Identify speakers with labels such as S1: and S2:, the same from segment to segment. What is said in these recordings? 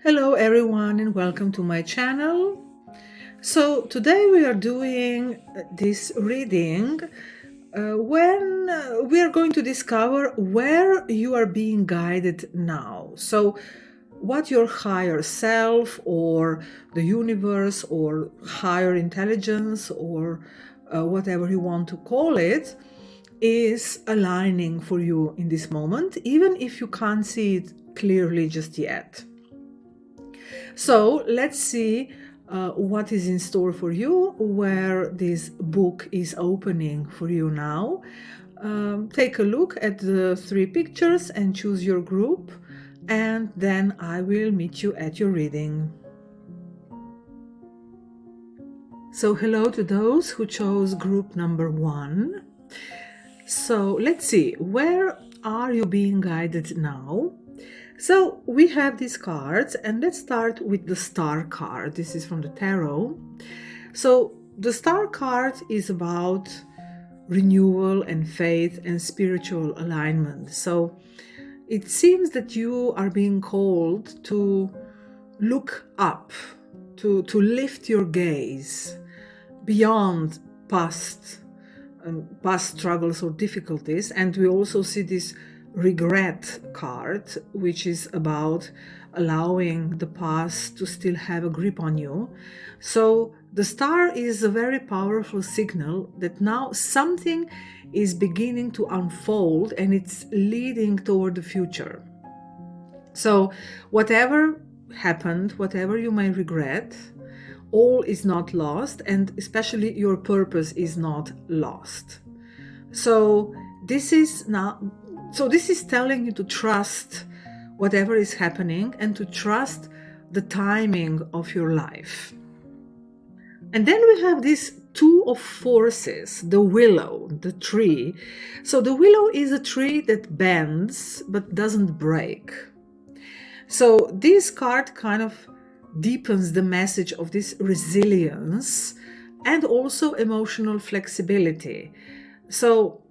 S1: Hello everyone and welcome to my channel. So today we are doing this reading when we are going to discover where you are being guided now. So what your higher self or the universe or higher intelligence or whatever you want to call it is aligning for you in this moment, even if you can't see it clearly just yet. So let's see what is in store for you, where this book is opening for you now. Take a look at the three pictures and choose your group, and then I will meet you at your reading. So hello to those who chose group number 1. So let's see, where are you being guided now? So we have these cards, and let's start with the star card. This is from the tarot. So the star card is about renewal and faith and spiritual alignment. So it seems that you are being called to look up, to lift your gaze beyond past struggles or difficulties. And we also see this regret card, which is about allowing the past to still have a grip on you. So the star is a very powerful signal that now something is beginning to unfold and it's leading toward the future. So whatever happened, whatever you may regret, all is not lost, and especially your purpose is not lost. So this is telling you to trust whatever is happening and to trust the timing of your life. And then we have this two of forces, the willow, the tree. So the willow is a tree that bends but doesn't break. So this card kind of deepens the message of this resilience and also emotional flexibility. So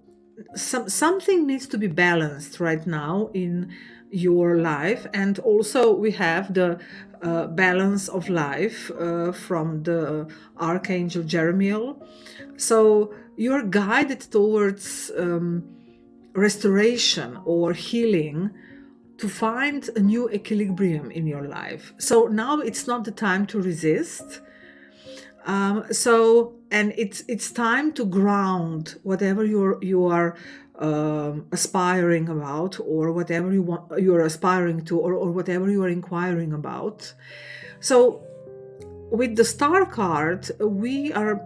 S1: something needs to be balanced right now in your life. And also we have the balance of life from the Archangel Jeremiel. So you're guided towards restoration or healing, to find a new equilibrium in your life. So now it's not the time to resist. And it's time to ground whatever you are aspiring about, or whatever you're aspiring to, or whatever you are inquiring about. So with the star card, we are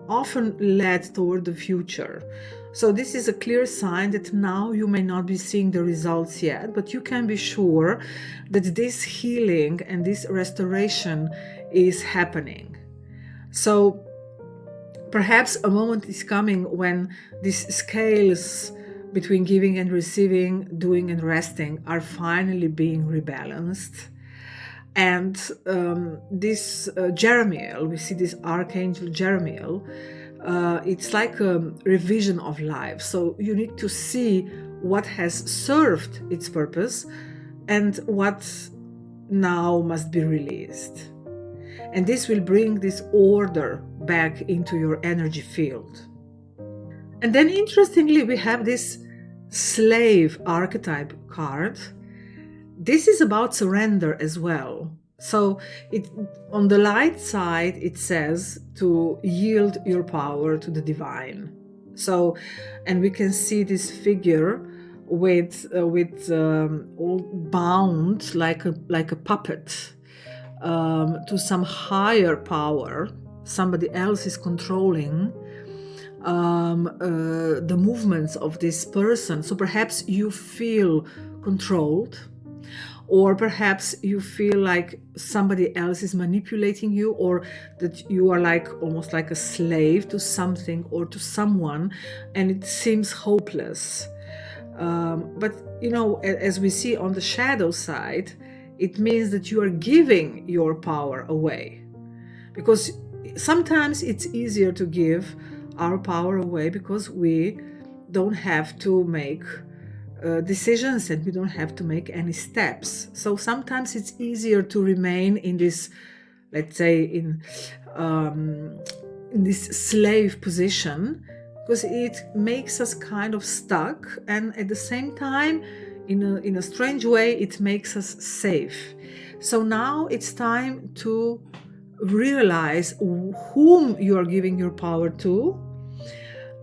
S1: often led toward the future. So this is a clear sign that now you may not be seeing the results yet, but you can be sure that this healing and this restoration is happening. So perhaps a moment is coming when these scales between giving and receiving, doing and resting are finally being rebalanced. And this Jeremiel, we see this Archangel Jeremiel, it's like a revision of life. So you need to see what has served its purpose and what now must be released. And this will bring this order back into your energy field. And then interestingly, we have this slave archetype card. This is about surrender as well. So on the light side, it says to yield your power to the divine. So, and we can see this figure with all bound like a puppet to some higher power. Somebody else is controlling the movements of this person. So perhaps you feel controlled, or perhaps you feel like somebody else is manipulating you, or that you are like almost like a slave to something or to someone, and it seems hopeless. But as we see on the shadow side, it means that you are giving your power away, because sometimes it's easier to give our power away because we don't have to make decisions and we don't have to make any steps. So sometimes it's easier to remain in this, let's say, in this slave position, because it makes us kind of stuck, and at the same time, in a strange way, it makes us safe. So now it's time to realize whom you are giving your power to,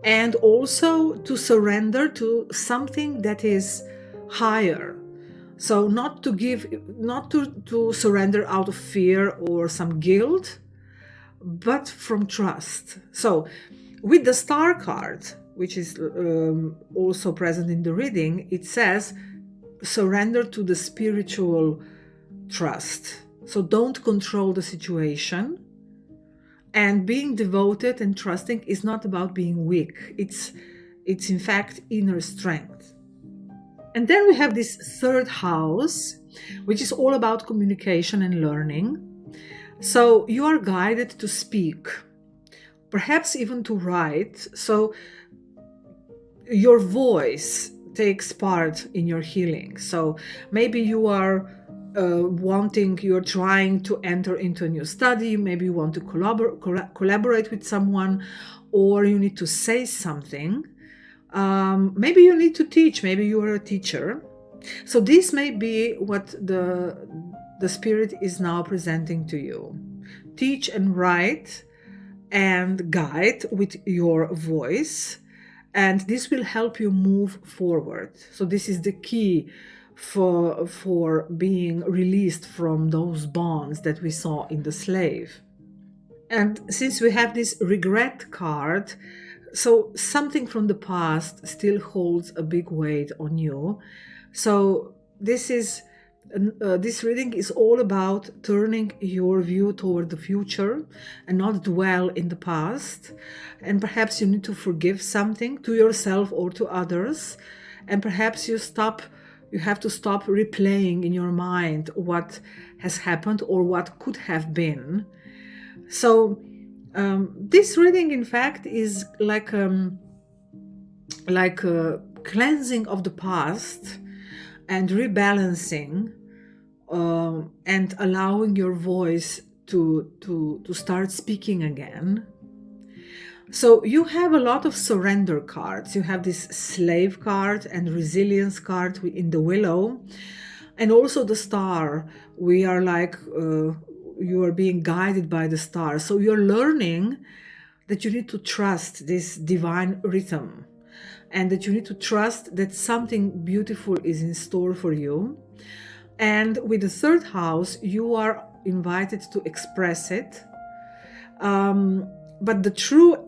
S1: and also to surrender to something that is higher. So not to surrender out of fear or some guilt, but from trust. So with the star card, which is also present in the reading, it says surrender to the spiritual trust. So don't control the situation. And being devoted and trusting is not about being weak. It's in fact inner strength. And then we have this third house, which is all about communication and learning. So you are guided to speak, perhaps even to write. So your voice takes part in your healing. So maybe you are you're trying to enter into a new study, maybe you want to collaborate with someone, or you need to say something. Maybe you need to teach, maybe you are a teacher. So this may be what the Spirit is now presenting to you. Teach and write and guide with your voice, and this will help you move forward. So this is the key for being released from those bonds that we saw in the slave. And since we have this regret card, so something from the past still holds a big weight on you. So this reading is all about turning your view toward the future and not dwell in the past. And perhaps you need to forgive something to yourself or to others. And perhaps you have to stop replaying in your mind what has happened or what could have been. So this reading, in fact, is like a cleansing of the past and rebalancing, and allowing your voice to start speaking again. So you have a lot of surrender cards. You have this slave card and resilience card in the willow, and also the star. We are like you are being guided by the star. So you're learning that you need to trust this divine rhythm, and that you need to trust that something beautiful is in store for you. And with the third house, you are invited to express it. But the true,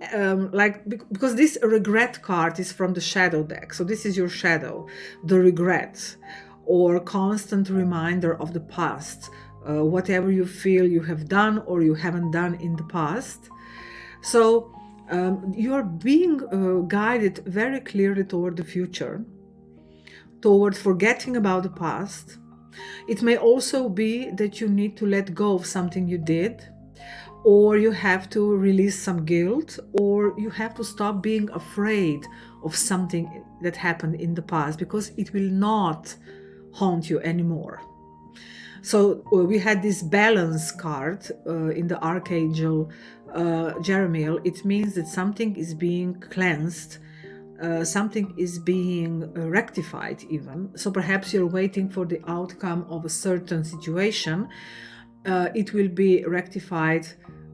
S1: because this regret card is from the shadow deck. So this is your shadow, the regret, or constant reminder of the past, whatever you feel you have done or you haven't done in the past. So you are being guided very clearly toward the future, toward forgetting about the past. It may also be that you need to let go of something you did, or you have to release some guilt, or you have to stop being afraid of something that happened in the past, because it will not haunt you anymore. So we had this balance card in the Archangel Jeremiel. It means that something is being cleansed, something is being rectified even. So perhaps you're waiting for the outcome of a certain situation. It will be rectified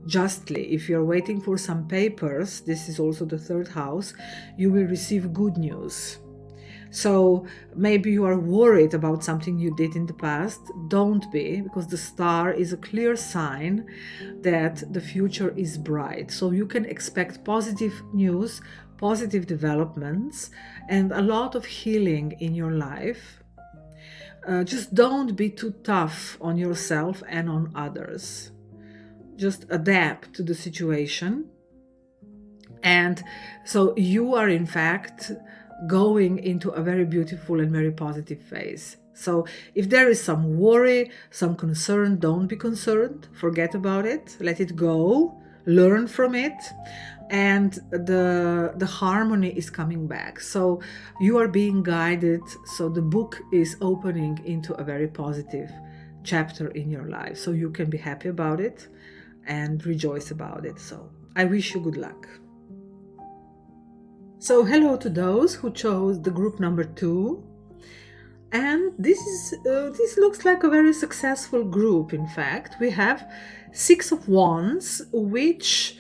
S1: justly. If you're waiting for some papers, this is also the third house, you will receive good news. So maybe you are worried about something you did in the past. Don't be, because the star is a clear sign that the future is bright. So you can expect positive news, positive developments, and a lot of healing in your life. Just don't be too tough on yourself and on others. Just adapt to the situation. And so you are, in fact, going into a very beautiful and very positive phase. So if there is some worry, some concern, don't be concerned. Forget about it. Let it go. learn from it, and the harmony is coming back. So you are being guided. So the book is opening into a very positive chapter in your life. So you can be happy about it and rejoice about it. So I wish you good luck. So hello to those who chose the group number 2. And this looks like a very successful group. In fact, we have 6 of Wands, which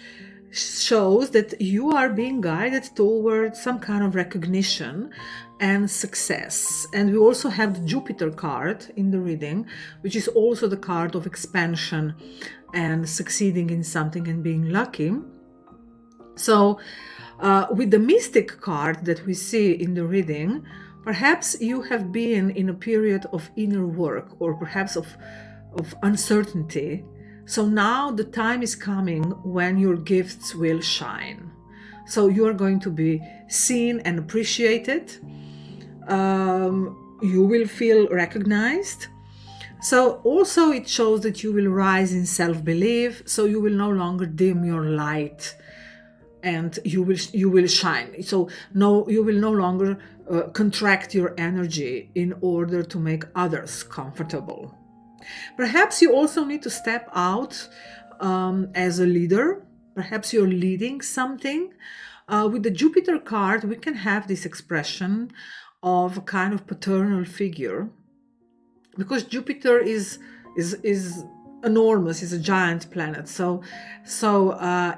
S1: shows that you are being guided towards some kind of recognition and success. And we also have the Jupiter card in the reading, which is also the card of expansion and succeeding in something and being lucky. So with the Mystic card that we see in the reading, perhaps you have been in a period of inner work, or perhaps of uncertainty. So now the time is coming when your gifts will shine. So you are going to be seen and appreciated. You will feel recognized. So also it shows that you will rise in self-belief. So you will no longer dim your light, and you will shine. So you will no longer contract your energy in order to make others comfortable. Perhaps you also need to step out as a leader. Perhaps you're leading something. With the Jupiter card, we can have this expression of a kind of paternal figure, because Jupiter is enormous, is a giant planet. So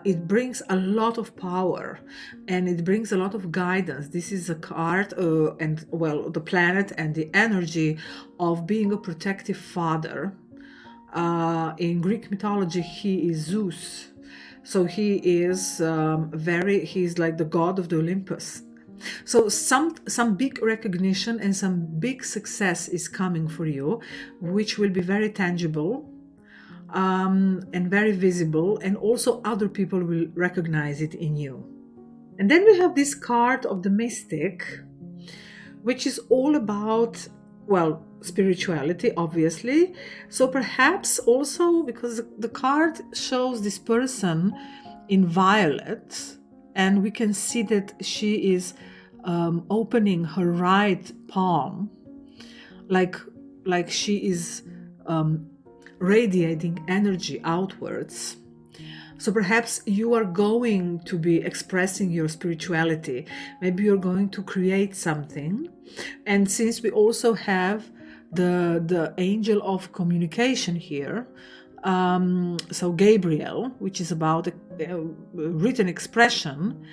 S1: it brings a lot of power, and it brings a lot of guidance. This is a card and well, the planet and the energy of being a protective father. In Greek mythology, he is Zeus. So he is he's like the god of the Olympus. So some big recognition and some big success is coming for you, which will be very tangible and very visible, and also other people will recognize it in you. And then we have this card of the Mystic, which is all about, well, spirituality, obviously. So perhaps also because the card shows this person in violet, and we can see that she is opening her right palm, like she is radiating energy outwards. So perhaps you are going to be expressing your spirituality. Maybe you're going to create something. And since we also have the angel of communication here, so Gabriel, which is about written expression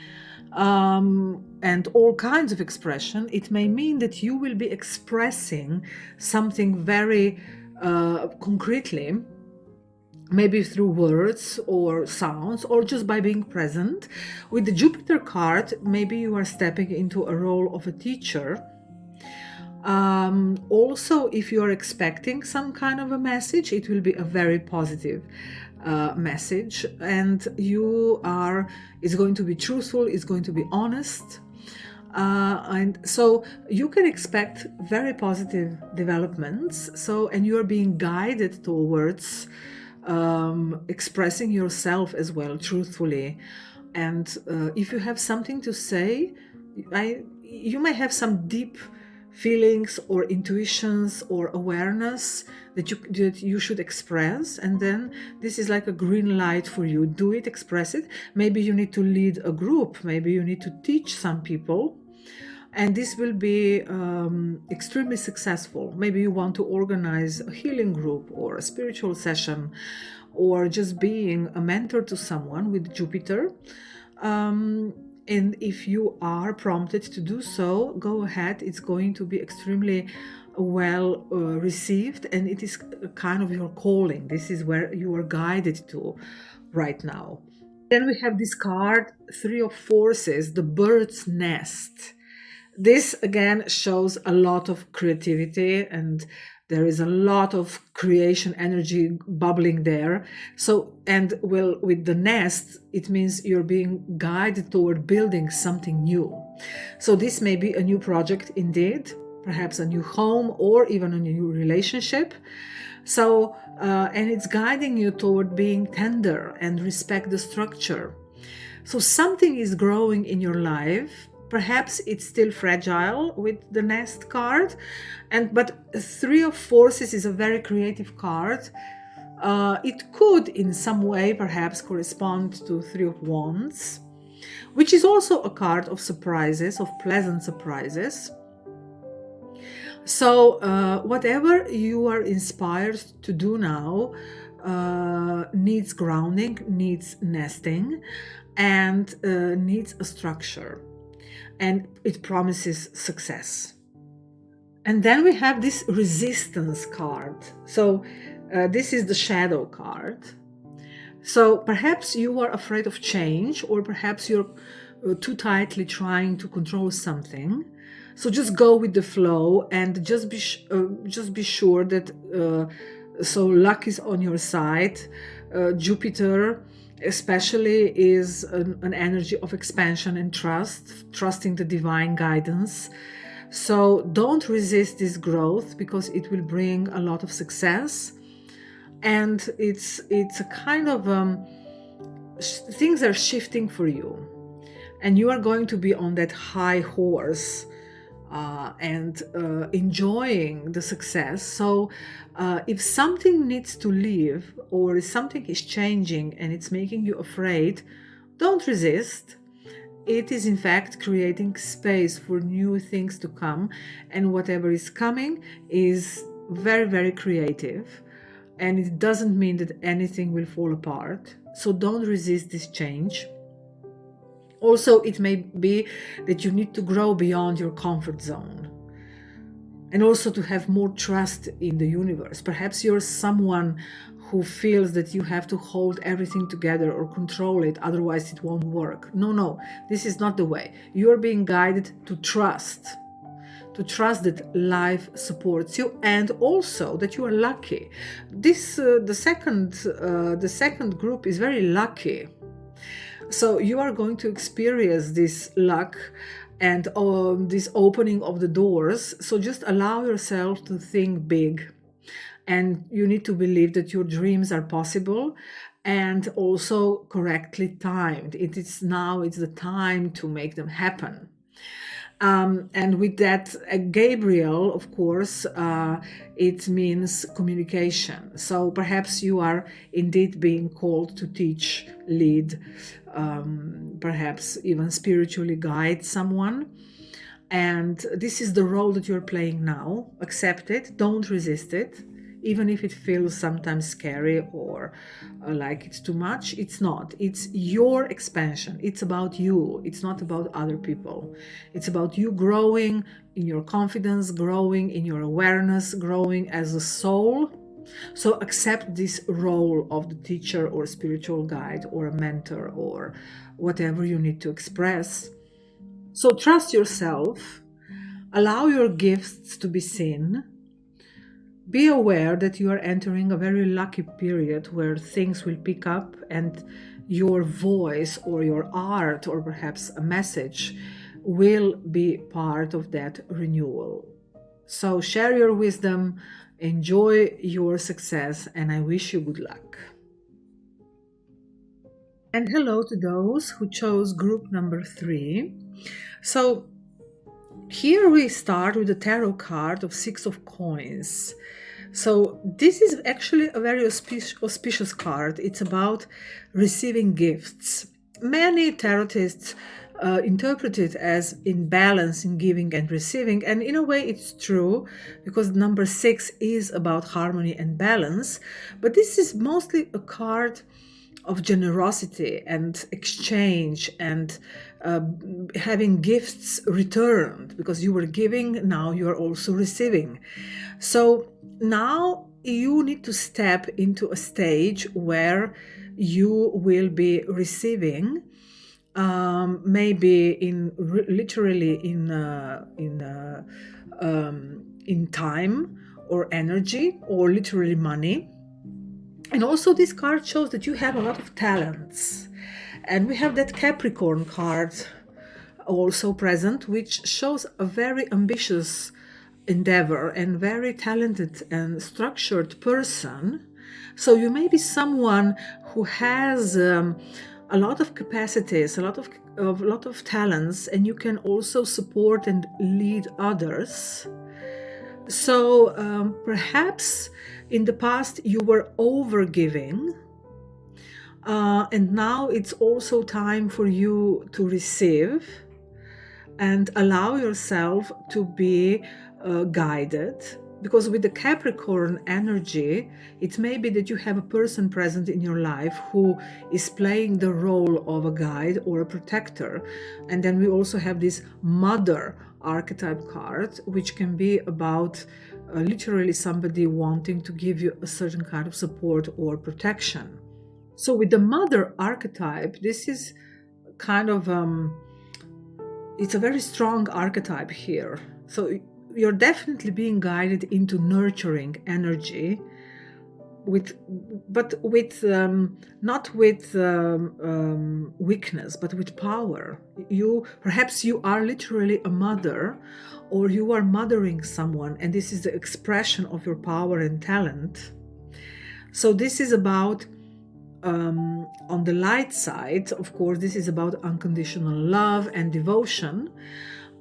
S1: and all kinds of expression, it may mean that you will be expressing something very concretely, maybe through words or sounds, or just by being present. With the Jupiter card, maybe you are stepping into a role of a teacher. Also, if you are expecting some kind of a message, it will be a very positive message, and it's going to be truthful, it's going to be honest. And so you can expect very positive developments. So, and you're being guided towards expressing yourself as well, truthfully. And if you have something to say, you may have some deep feelings or intuitions or awareness that you should express, and then this is like a green light for you. Do it, express it. Maybe you need to lead a group, maybe you need to teach some people, and this will be extremely successful. Maybe you want to organize a healing group or a spiritual session, or just being a mentor to someone with Jupiter. And if you are prompted to do so, go ahead. It's going to be extremely well received, and it is kind of your calling. This is where you are guided to right now. Then we have this card, 3 of Forces, the bird's nest. This again shows a lot of creativity, and there is a lot of creation energy bubbling there. So, and well, with the nest, it means you're being guided toward building something new. So this may be a new project indeed, perhaps a new home, or even a new relationship. So, and it's guiding you toward being tender and respect the structure. So something is growing in your life. Perhaps it's still fragile with the nest card, but Three of Forces is a very creative card. It could, in some way, perhaps correspond to Three of Wands, which is also a card of surprises, of pleasant surprises. So, whatever you are inspired to do now needs grounding, needs nesting, and needs a structure. And it promises success. And then we have this resistance card. So, this is the shadow card. So, perhaps you are afraid of change, or perhaps you're too tightly trying to control something. So just go with the flow and just be sure that so luck is on your side. Jupiter especially is an energy of expansion and trusting the divine guidance. So don't resist this growth, because it will bring a lot of success. And it's a kind of things are shifting for you, and you are going to be on that high horse and enjoying the success. So if something needs to leave, or if something is changing and it's making you afraid, don't resist. It is in fact creating space for new things to come, and whatever is coming is very, very creative, and it doesn't mean that anything will fall apart. So don't resist this change. Also, it may be that you need to grow beyond your comfort zone, and also to have more trust in the universe. Perhaps you're someone who feels that you have to hold everything together or control it, otherwise it won't work. No, this is not the way. You are being guided to trust that life supports you, and also that you are lucky. This the second group is very lucky. So you are going to experience this luck and this opening of the doors. So just allow yourself to think big, and you need to believe that your dreams are possible and also correctly timed. It's the time to make them happen. And with that, Gabriel, of course, it means communication. So perhaps you are indeed being called to teach, lead, perhaps even spiritually guide someone. And this is the role that you're playing now. Accept it, don't resist it. Even if it feels sometimes scary or like it's too much, it's not. It's your expansion. It's about you. It's not about other people. It's about you growing in your confidence, growing in your awareness, growing as a soul. So accept this role of the teacher or spiritual guide or a mentor or whatever you need to express. So trust yourself. Allow your gifts to be seen. Be aware that you are entering a very lucky period where things will pick up, and your voice or your art or perhaps a message will be part of that renewal. So share your wisdom, enjoy your success, and I wish you good luck. And hello to those who chose group number 3. So here we start with the tarot card of Six of Coins. So this is actually a very auspicious card. It's about receiving gifts. Many tarotists interpret it as in balance in giving and receiving, and in a way it's true, because number 6 is about harmony and balance, but this is mostly a card of generosity and exchange and having gifts returned, because you were giving, now you are also receiving. So now you need to step into a stage where you will be receiving, maybe literally in time or energy, or literally money. And also this card shows that you have a lot of talents. And we have that Capricorn card also present, which shows a very ambitious endeavor and very talented and structured person. So you may be someone who has a lot of capacities, a lot of talents, and you can also support and lead others. So perhaps in the past you were overgiving, and now it's also time for you to receive and allow yourself to be guided. Because with the Capricorn energy, it may be that you have a person present in your life who is playing the role of a guide or a protector. And then we also have this mother archetype card, which can be about literally somebody wanting to give you a certain kind of support or protection. So with the mother archetype, this is kind of it's a very strong archetype here. So you're definitely being guided into nurturing energy, but with not with weakness, but with power. Perhaps you are literally a mother, or you are mothering someone, and this is the expression of your power and talent. So this is about on the light side, of course, this is about unconditional love and devotion.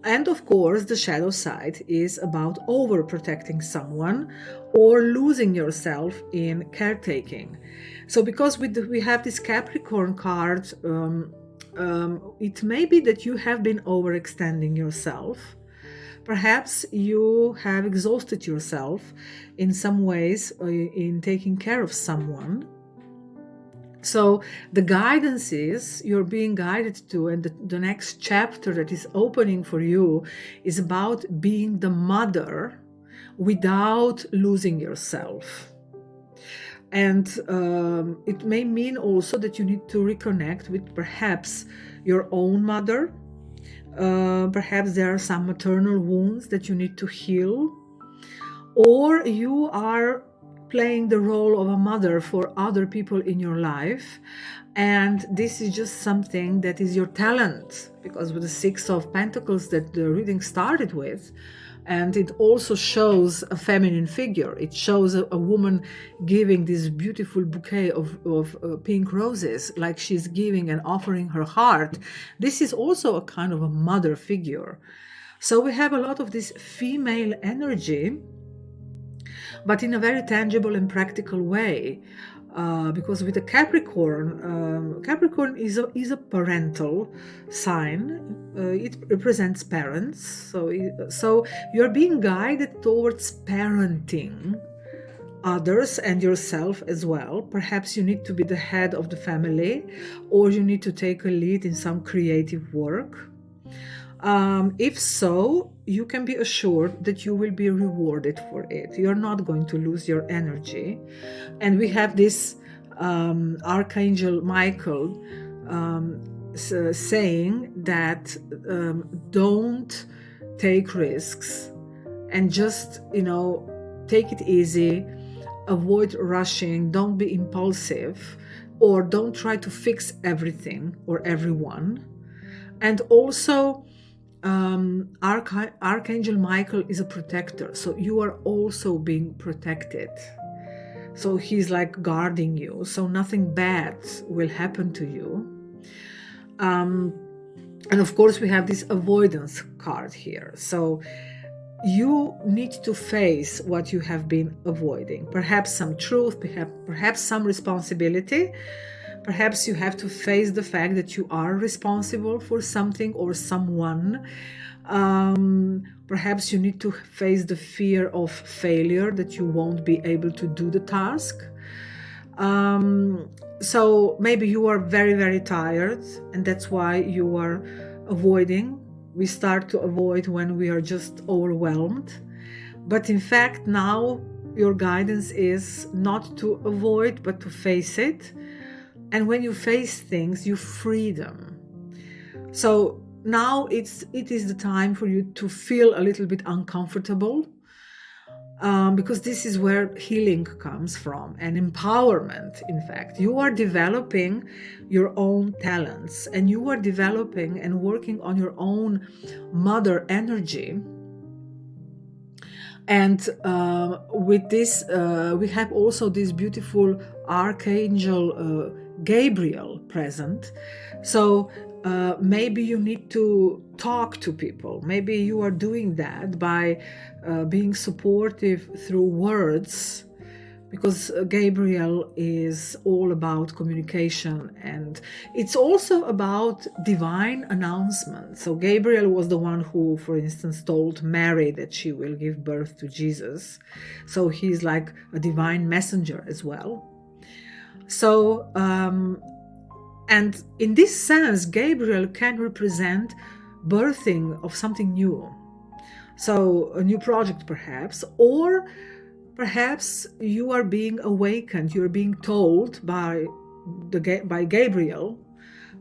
S1: And of course, the shadow side is about overprotecting someone or losing yourself in caretaking. So because we have this Capricorn card, it may be that you have been overextending yourself. Perhaps you have exhausted yourself in some ways in taking care of someone. So the guidance is you're being guided to, and the next chapter that is opening for you is about being the mother without losing yourself. And it may mean also that you need to reconnect with perhaps your own mother. Perhaps there are some maternal wounds that you need to heal, or you are playing the role of a mother for other people in your life, and this is just something that is your talent, because with the Six of Pentacles that the reading started with, and it also shows a feminine figure. It shows a woman giving this beautiful bouquet of pink roses, like she's giving and offering her heart. This is also a kind of a mother figure. So we have a lot of this female energy, but in a very tangible and practical way, because with the Capricorn, Capricorn is a parental sign. It represents parents. So you're being guided towards parenting others and yourself as well. Perhaps you need to be the head of the family, or you need to take a lead in some creative work. If so, you can be assured that you will be rewarded for it. You're not going to lose your energy. And we have this Archangel Michael saying that don't take risks and just, take it easy, avoid rushing, don't be impulsive, or don't try to fix everything or everyone. And also, Archangel Michael is a protector, so you are also being protected. So he's like guarding you, so nothing bad will happen to you. And of course we have this avoidance card here. So you need to face what you have been avoiding. Perhaps some truth, perhaps some responsibility. Perhaps you have to face the fact that you are responsible for something or someone. Perhaps you need to face the fear of failure, that you won't be able to do the task. So maybe you are very, very tired, and that's why you are avoiding. We start to avoid when we are just overwhelmed. But in fact, now your guidance is not to avoid, but to face it. And when you face things, you free them. So now it is the time for you to feel a little bit uncomfortable, because this is where healing comes from, and empowerment. In fact, you are developing your own talents, and you are developing and working on your own mother energy. And with this, we have also this beautiful archangel Gabriel present. So maybe you need to talk to people. Maybe you are doing that by being supportive through words, because Gabriel is all about communication, and it's also about divine announcement. So Gabriel was the one who, for instance, told Mary that she will give birth to Jesus. So he's like a divine messenger as well. So, and in this sense, Gabriel can represent birthing of something new. So a new project perhaps, or perhaps you are being awakened, you're being told by Gabriel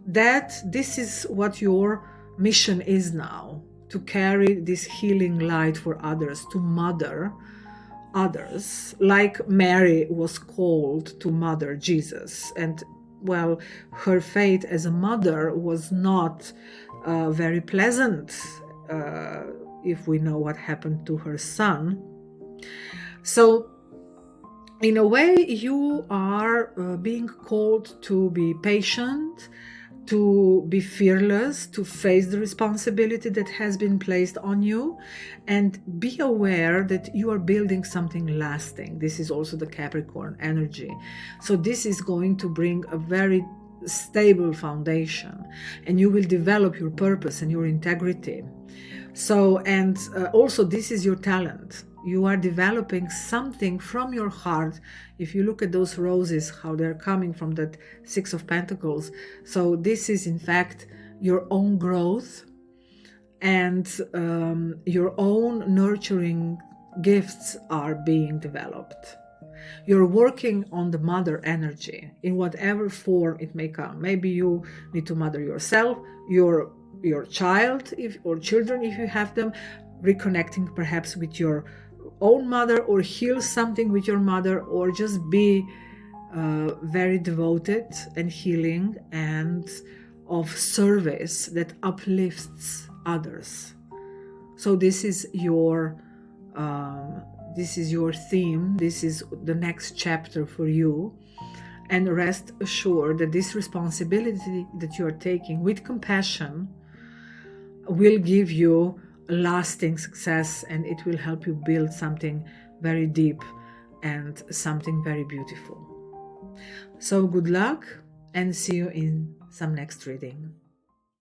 S1: that this is what your mission is now, to carry this healing light for others, to mother others, like Mary was called to mother Jesus. And well, her fate as a mother was not very pleasant, if we know what happened to her son. So in a way, you are being called to be patient, to be fearless, to face the responsibility that has been placed on you, and be aware that you are building something lasting. This is also the Capricorn energy. So this is going to bring a very stable foundation, and you will develop your purpose and your integrity. So, and also this is your talent. You are developing something from your heart. If you look at those roses, how they're coming from that Six of Pentacles. So this is in fact your own growth, and your own nurturing gifts are being developed. You're working on the mother energy in whatever form it may come. Maybe you need to mother yourself, your child, or children if you have them, reconnecting perhaps with your own mother, or heal something with your mother, or just be very devoted and healing and of service that uplifts others. So this is your theme. This is the next chapter for you, and rest assured that this responsibility that you are taking with compassion will give you lasting success, and it will help you build something very deep and something very beautiful. So good luck, and see you in some next reading.